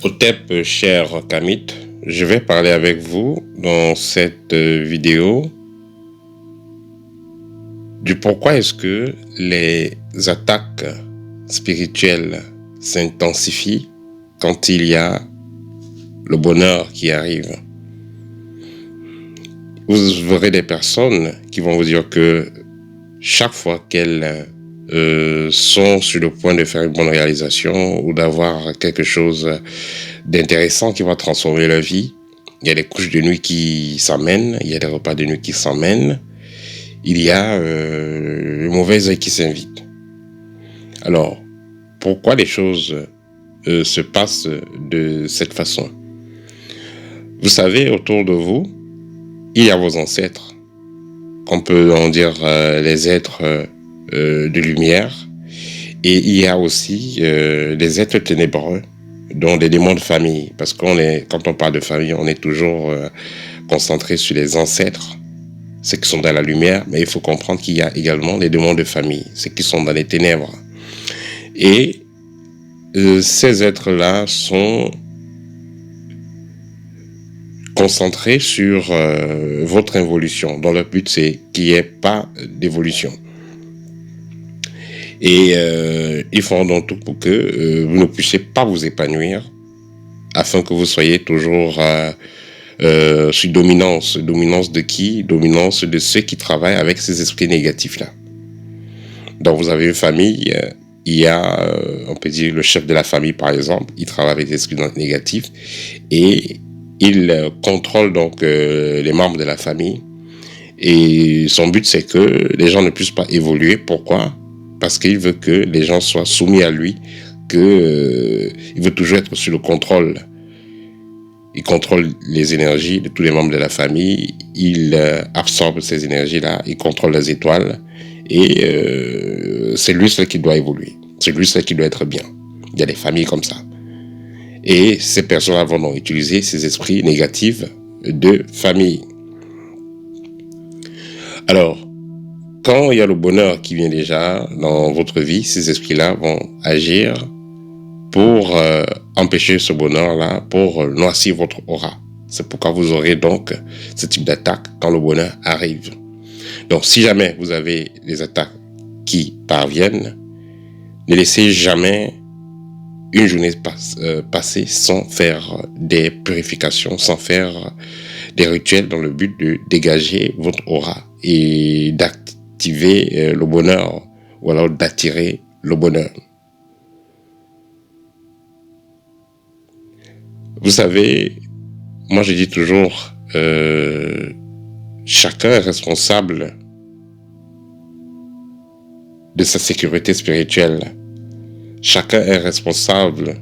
Otep, cher Kamit, je vais parler avec vous dans cette vidéo du pourquoi est-ce que les attaques spirituelles s'intensifient quand il y a le bonheur qui arrive. Vous verrez des personnes qui vont vous dire que chaque fois qu'elles sont sur le point de faire une bonne réalisation ou d'avoir quelque chose d'intéressant qui va transformer leur vie, il y a des couches de nuit qui s'emmènent, il y a des repas de nuit qui s'emmènent, il y a le mauvais œil qui s'invite. Alors, pourquoi les choses se passent de cette façon? Vous savez, autour de vous, il y a vos ancêtres, qu'on peut en dire les êtres de lumière, et il y a aussi les êtres ténébreux, dont des démons de famille, parce quand on parle de famille, on est toujours concentré sur les ancêtres, ceux qui sont dans la lumière, mais il faut comprendre qu'il y a également les démons de famille, ceux qui sont dans les ténèbres. Et ces êtres-là sont concentrés sur votre évolution, dont le but c'est qu'il n'y ait pas d'évolution. Et ils feront donc tout pour que vous ne puissiez pas vous épanouir, afin que vous soyez toujours sur dominance. Dominance de qui? Dominance de ceux qui travaillent avec ces esprits négatifs-là. Donc vous avez une famille, il y a, on peut dire, le chef de la famille par exemple, il travaille avec des esprits négatifs et il contrôle donc les membres de la famille. Et son but c'est que les gens ne puissent pas évoluer. Pourquoi? Parce qu'il veut que les gens soient soumis à lui, il veut toujours être sur le contrôle. Il contrôle les énergies de tous les membres de la famille, il absorbe ces énergies-là, il contrôle les étoiles, et c'est lui seul qui doit évoluer, c'est lui seul qui doit être bien. Il y a des familles comme ça. Et ces personnes vont donc utiliser ces esprits négatifs de famille. Alors, quand il y a le bonheur qui vient déjà dans votre vie, ces esprits-là vont agir pour empêcher ce bonheur-là, pour noircir votre aura. C'est pourquoi vous aurez donc ce type d'attaque quand le bonheur arrive. Donc, si jamais vous avez des attaques qui parviennent, ne laissez jamais une journée passer sans faire des purifications, sans faire des rituels dans le but de dégager votre aura et d'activer le bonheur ou alors d'attirer le bonheur. Vous savez, moi je dis toujours, chacun est responsable de sa sécurité spirituelle. Chacun est responsable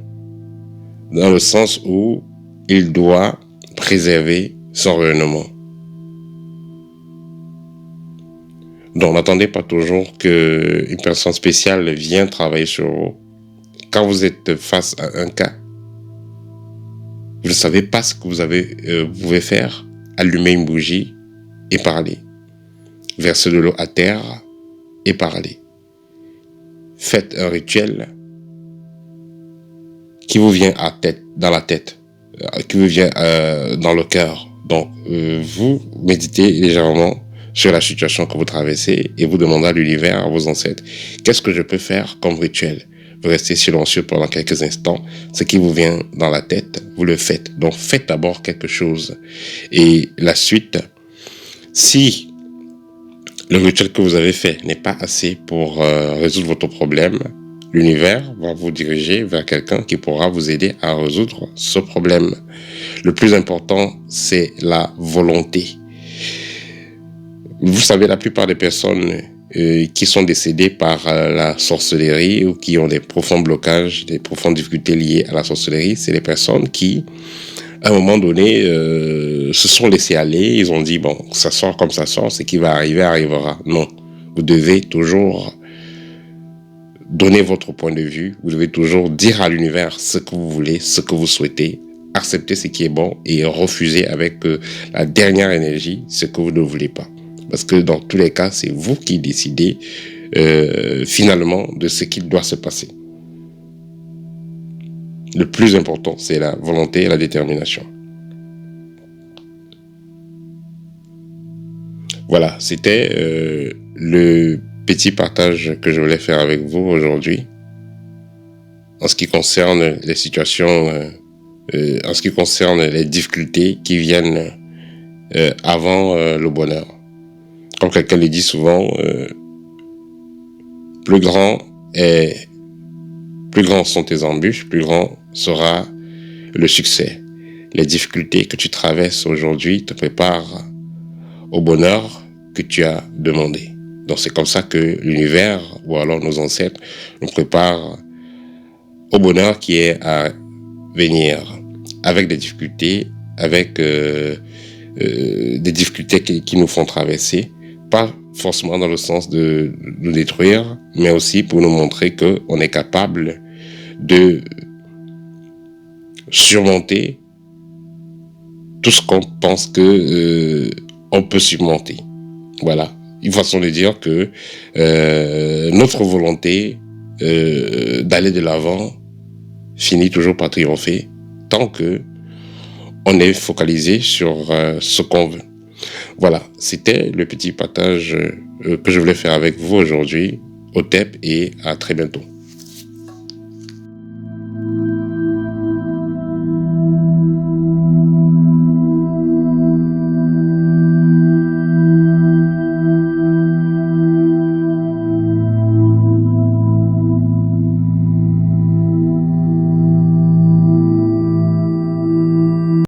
dans le sens où il doit préserver son rayonnement. Donc n'attendez pas toujours qu'une personne spéciale vienne travailler sur vous. Quand vous êtes face à un cas, vous ne savez pas ce que vous pouvez faire. Allumer une bougie et parler. Verser de l'eau à terre et parler. Faites un rituel qui vous vient dans la tête, qui vous vient dans le cœur. Donc, vous méditez légèrement sur la situation que vous traversez et vous demandez à l'univers, à vos ancêtres, qu'est-ce que je peux faire comme rituel? Vous restez silencieux pendant quelques instants. Ce qui vous vient dans la tête, vous le faites. Donc, faites d'abord quelque chose. Et la suite, si le rituel que vous avez fait n'est pas assez pour résoudre votre problème, l'univers va vous diriger vers quelqu'un qui pourra vous aider à résoudre ce problème. Le plus important, c'est la volonté. Vous savez, la plupart des personnes qui sont décédés par la sorcellerie ou qui ont des profonds blocages, des profondes difficultés liées à la sorcellerie, c'est les personnes qui, à un moment donné, se sont laissés aller. Ils ont dit, bon, ça sort comme ça sort, ce qui va arriver arrivera. Non, vous devez toujours donner votre point de vue, vous devez toujours dire à l'univers ce que vous voulez, ce que vous souhaitez, accepter ce qui est bon et refuser avec la dernière énergie ce que vous ne voulez pas. Parce que dans tous les cas, c'est vous qui décidez finalement de ce qui doit se passer. Le plus important, c'est la volonté et la détermination. Voilà, c'était le petit partage que je voulais faire avec vous aujourd'hui en ce qui concerne les situations, en ce qui concerne les difficultés qui viennent avant le bonheur. Comme quelqu'un le dit souvent, plus grand sont tes embûches, plus grand sera le succès. Les difficultés que tu traverses aujourd'hui te préparent au bonheur que tu as demandé. Donc c'est comme ça que l'univers, ou alors nos ancêtres, nous préparent au bonheur qui est à venir, avec des difficultés, avec des difficultés qui nous font traverser, pas forcément dans le sens de nous détruire, mais aussi pour nous montrer qu'on est capable de surmonter tout ce qu'on pense que on peut surmonter. Voilà, une façon de dire que notre volonté d'aller de l'avant finit toujours par triompher tant que on est focalisé sur ce qu'on veut. Voilà, c'était le petit partage que je voulais faire avec vous aujourd'hui. Au TEP et à très bientôt.